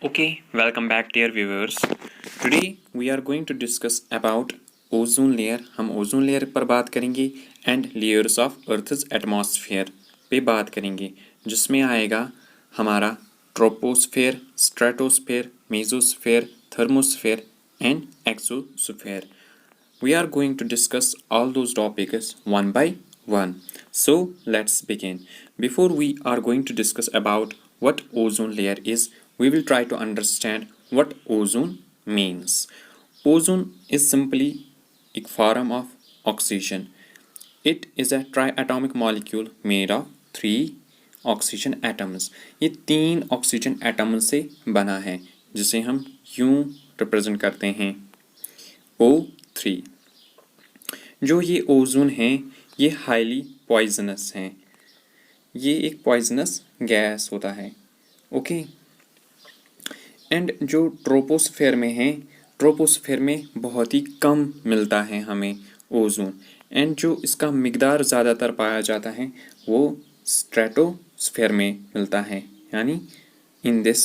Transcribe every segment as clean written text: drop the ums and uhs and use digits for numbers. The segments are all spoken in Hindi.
Okay, welcome back dear viewers. Today we are going to discuss about ozone layer. हम ओजोन लेयर पर बात करेंगे and layers of earth's atmosphere पे बात करेंगे, जिसमें आएगा हमारा troposphere, stratosphere, mesosphere, thermosphere and exosphere. We are going to discuss all those topics one by one. So let's begin. Before we are going to discuss about what ozone layer is, we will try to understand what ozone means. Ozone is simply a form of oxygen. It is a triatomic molecule made of 3 oxygen atoms. ये 3 ऑक्सीजन एटम से बना है, जिसे हम यूं रिप्रेजेंट करते हैं O3. जो ये ओजोन है ये हाईली पॉइजनस हैं. ये एक पॉइजनस गैस होता है. ओके. एंड जो ट्रोपोस्फेयर में है, ट्रोपोस्फेयर में बहुत ही कम मिलता है हमें ओजोन. एंड जो इसका मिकदार ज़्यादातर पाया जाता है वो स्ट्रेटोस्फेयर में मिलता है, यानी in this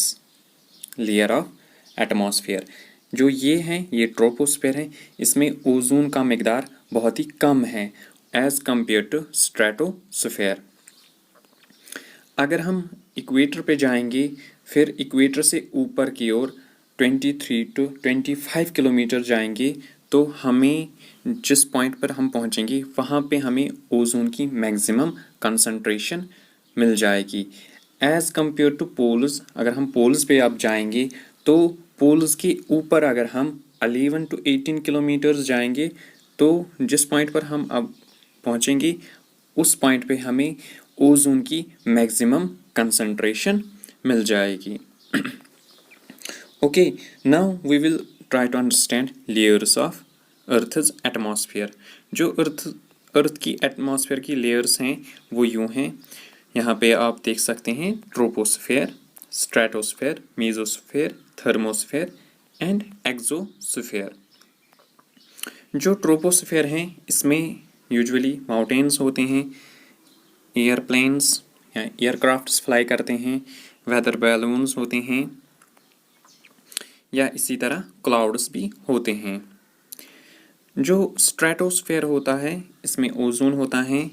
layer of atmosphere. जो ये है ये ट्रोपोस्फेयर है, इसमें ओजोन का मिकदार बहुत ही कम है एज़ कम्पेयर टू स्ट्रेटोस्फेयर. अगर हम इक्वेटर पे जाएंगे, फिर इक्वेटर से ऊपर की ओर 23 to 25 किलोमीटर जाएंगे, तो हमें जिस पॉइंट पर हम पहुंचेंगे वहाँ पे हमें ओजोन की मैक्सिमम कंसंट्रेशन मिल जाएगी एज़ कम्पेयर टू पोल्स. अगर हम पोल्स पे अब जाएंगे तो पोल्स के ऊपर अगर हम 11 to 18 किलोमीटर्स जाएंगे तो जिस पॉइंट पर हम अब पहुंचेंगे उस पॉइंट पे हमें ओजोन की मैक्सिमम कंसंट्रेशन मिल जाएगी. Okay, now we will try to understand layers of earth's atmosphere. जो अर्थ की एटमॉस्फेयर की लेयर्स हैं वो यूं हैं. यहाँ पे आप देख सकते हैं troposphere, stratosphere, mesosphere, thermosphere and exosphere. जो ट्रोपोस्फेयर हैं इसमें यूजुअली माउंटेन्स होते हैं, एयरप्लेन्स या एयरक्राफ्ट्स फ्लाई करते हैं, वेदर बैलून्स होते हैं, या इसी तरह क्लाउड्स भी होते हैं. जो स्ट्रेटोस्फेयर होता है इसमें ओजोन होता है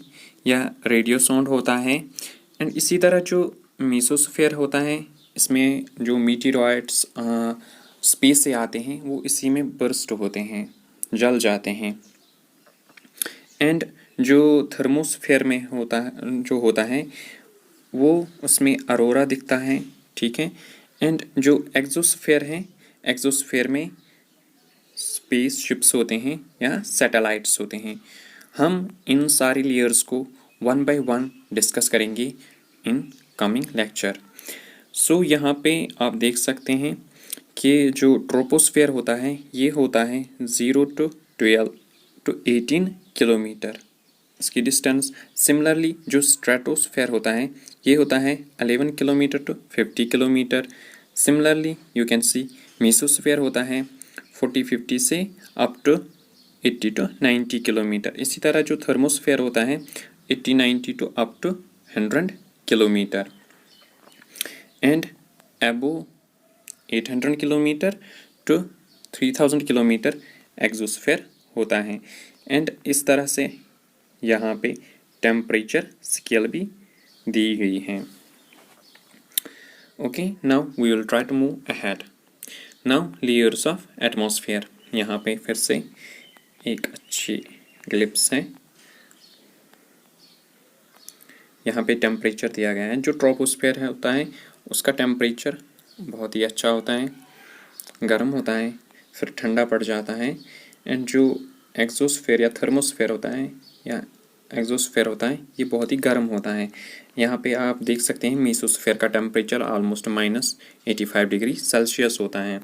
या रेडियो साउंड होता है. एंड इसी तरह जो मेसोस्फेयर होता है इसमें जो मीटेरॉइड्स स्पेस से आते हैं वो इसी में बर्स्ट होते हैं, जल जाते हैं. एंड जो थर्मोस्फेयर में होता है वो उसमें अरोरा दिखता है, ठीक है. एंड जो एक्सोस्फेयर है, एक्सोस्फेयर में स्पेस शिप्स होते हैं या सैटेलाइट्स होते हैं. हम इन सारी लेयर्स को वन बाय वन डिस्कस करेंगे इन कमिंग लेक्चर. सो यहाँ पे आप देख सकते हैं कि जो ट्रोपोस्फेयर होता है ये होता है 0 to 12 to 18 किलोमीटर इसकी डिस्टेंस. सिमिलरली जो स्ट्रेटोस्फेयर होता है ये होता है 11 kilometre to 50 kilometre. Similarly you can C mesosphere होता है 40-50 से अप टू 80 to 90 किलोमीटर. इसी तरह जो थर्मोस्फेयर होता है 80-90 to up to 100 kilometer. And above 800 kilometer to 3000 kilometer exosphere होता है. एंड इस तरह से यहाँ पे टेम्परेचर स्केल भी दी गई है. Okay, now we will try to move ahead. Now layers of atmosphere. यहाँ पे फिर से एक अच्छी ग्लिप्स है. यहाँ पे टेम्परेचर दिया गया है. जो ट्रोपोस्फेयर है होता है उसका टेम्परेचर बहुत ही अच्छा होता है, गर्म होता है, फिर ठंडा पड़ जाता है. एंड जो एक्सोस्फेयर या थर्मोस्फेयर होता है या एक्सोस्फेयर होता है ये बहुत ही गर्म होता है. यहाँ पे आप देख सकते हैं मेसोस्फेयर का टेम्परेचर ऑलमोस्ट -85 डिग्री सेल्सियस होता है.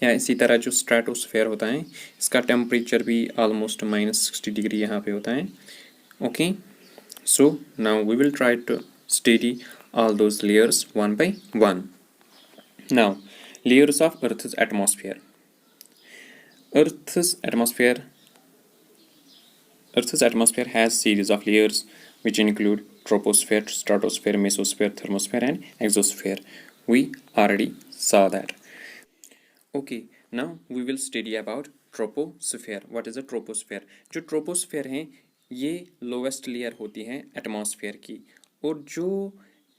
या इसी तरह जो स्ट्रेटोस्फेयर होता है इसका टेम्परेचर भी ऑलमोस्ट -60 डिग्री यहाँ पे होता है. Okay, so now we will try to study all those layers one by one. Now, layers of Earth's atmosphere. Earth's atmosphere Earth's atmosphere has series of layers which include troposphere, stratosphere, mesosphere, thermosphere and exosphere. We already saw that. Okay, now we will study about troposphere. What is a troposphere? जो troposphere है ये lowest layer होती है atmosphere की और जो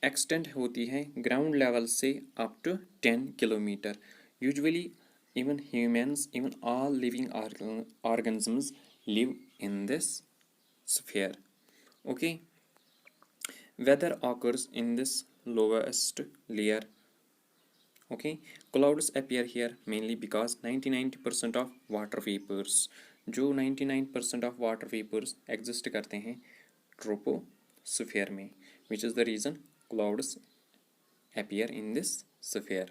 extent होती है ground level से up to 10 kilometer. Usually even humans, even all living organisms live in this sphere. Okay, weather occurs in this lowest layer. Okay, clouds appear here mainly because 99% of water vapors, जो 99% of water vapors exist करते हैं troposphere में, which is the reason clouds appear in this sphere.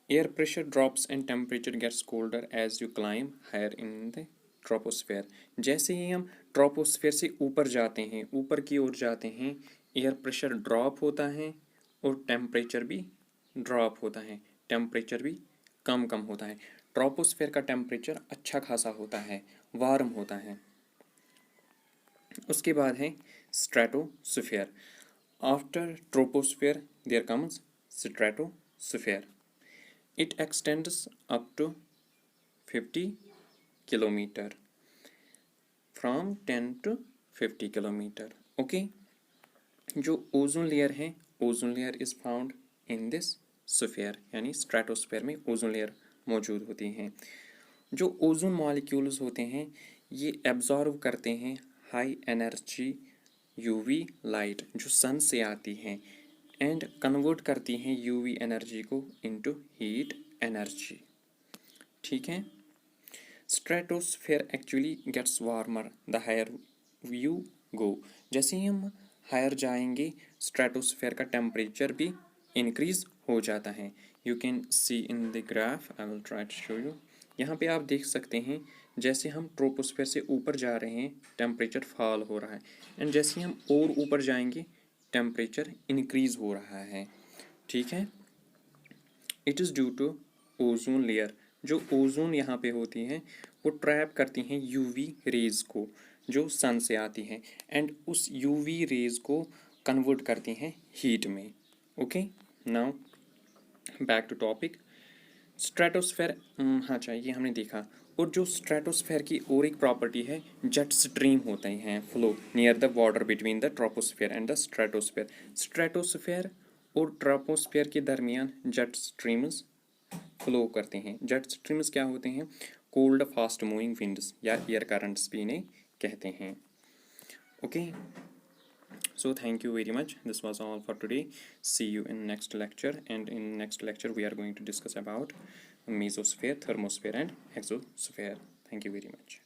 Air pressure drops and temperature gets colder as you climb higher in the troposphere. जैसे ही हम troposphere से ऊपर जाते हैं, ऊपर की ओर जाते हैं, एयर प्रेशर ड्रॉप होता है और टेम्परेचर भी ड्रॉप होता है, टेम्परेचर भी कम कम होता है. ट्रोपोस्फेयर का टेम्परेचर अच्छा खासा होता है, वार्म होता है. उसके बाद है stratosphere. After troposphere there comes stratosphere. It extends up to 50 kilometer, from 10 to 50 kilometer. Okay, जो ओजोन लेयर है, ozone layer is found in this sphere, यानी स्ट्रेटोस्फेयर में ओजोन लेयर मौजूद होती हैं. जो ओजोन मॉलिक्यूल्स होते हैं ये एब्जॉर्व करते हैं हाई एनर्जी यूवी लाइट जो सन से आती हैं एंड कन्वर्ट करती हैं यूवी एनर्जी को इनटू हीट एनर्जी. ठीक है. Stratosphere actually gets warmer the higher you go. जैसे ही हम हायर जाएंगे स्ट्रेटोस्फेयर का टेम्परेचर भी इंक्रीज हो जाता है. You can see in the graph, I will try to show you. यहाँ पे आप देख सकते हैं जैसे हम ट्रोपोस्फेयर से ऊपर जा रहे हैं टेम्परेचर फॉल हो रहा है एंड जैसे ही हम और ऊपर जाएंगे टेम्परेचर इंक्रीज हो रहा है. ठीक है. It is due to ozone layer. जो ओजोन यहाँ पे होती हैं वो ट्रैप करती हैं यूवी रेज को जो सन से आती हैं एंड उस यूवी रेज को कन्वर्ट करती हैं हीट में. Okay, now back to topic. Stratosphere, हाँ चाहिए हमने देखा. और जो स्ट्रेटोस्फेयर की और एक प्रॉपर्टी है जेट स्ट्रीम होते हैं flow near the border between the troposphere and the stratosphere. Stratosphere और ट्रोपोस्फेयर के दरमियान जेट स्ट्रीम्स फ्लो करते हैं. जेट स्ट्रीम्स क्या होते हैं? कोल्ड फास्ट मूविंग विंड्स या एयर करंट्स भी इन्हें कहते हैं. Okay, so thank you very much. This was all for today. See you in next lecture, and in next lecture we are going to discuss about mesosphere, thermosphere and exosphere. Thank you very much.